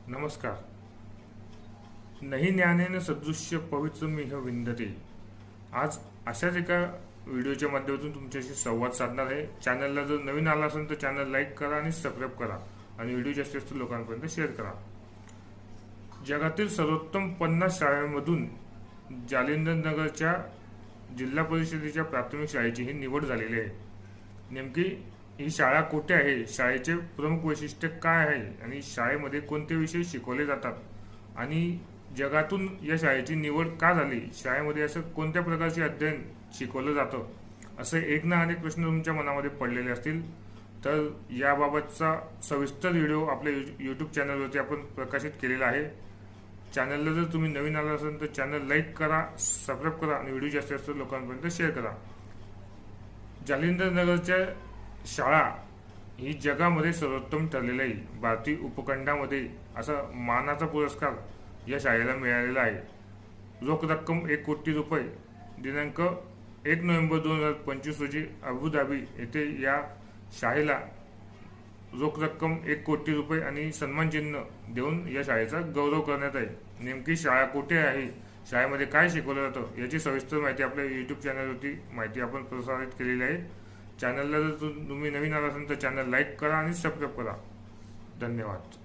नमस्कार. नाही ज्ञानेन सदृश्य पवित्र मिह विंदते. आज अशाच एका व्हिडिओच्या माध्यमातून तुमच्याशी संवाद साधणार आहे. चॅनलला जर नवीन आला असेल तर चॅनल लाईक करा आणि सबस्क्राईब करा आणि व्हिडिओ जास्तीत जास्त लोकांपर्यंत शेअर करा. जगातील सर्वोत्तम 50 शाळांमधून जालिंदर नगरच्या जिल्हा परिषदेच्या प्राथमिक शाळेची ही निवड झालेली आहे. नेमकी ही शाळा कुठे आहे, शाळेचे प्रमुख वैशिष्ट्य काय आहे आणि शाळेमध्ये कोणते विषय शिकवले जातात आणि जगातून या शाळेची निवड का झाली, शाळेमध्ये असं कोणत्या प्रकारचे अध्ययन शिकवलं जातं, असे एक ना अनेक प्रश्न तुमच्या मनामध्ये पडलेले असतील. तर याबाबतचा सविस्तर व्हिडिओ आपल्या यूट्यूब चॅनलवरती आपण प्रकाशित केलेला आहे. चॅनलला जर तुम्ही नवीन आला असाल तर चॅनल लाईक करा, सबस्क्राईब करा आणि व्हिडिओ जास्तीत जास्त लोकांपर्यंत शेअर करा. जालिंदर नगरच्या शाळा ही जगामध्ये सर्वोत्तम ठरलेली आहे. भारतीय उपखंडामध्ये असा मानाचा पुरस्कार या शाळेला मिळालेला आहे. रोख रक्कम 1 कोटी रुपये. दिनांक 1 नोव्हेंबर 2025 रोजी अबुधाबी येथे या शाळेला रोख रक्कम 1 कोटी रुपये आणि सन्मान चिन्ह देऊन या शाळेचा गौरव करण्यात आहे. नेमकी शाळा कुठे आहे, शाळेमध्ये काय शिकवलं जातं याची सविस्तर माहिती आपल्या यूट्यूब चॅनलवरती माहिती आपण प्रसारित केलेली आहे. चॅनलला जर तुम्ही नवीन आला असाल तर चॅनल लाईक करा आणि सबस्क्राईब करा. धन्यवाद.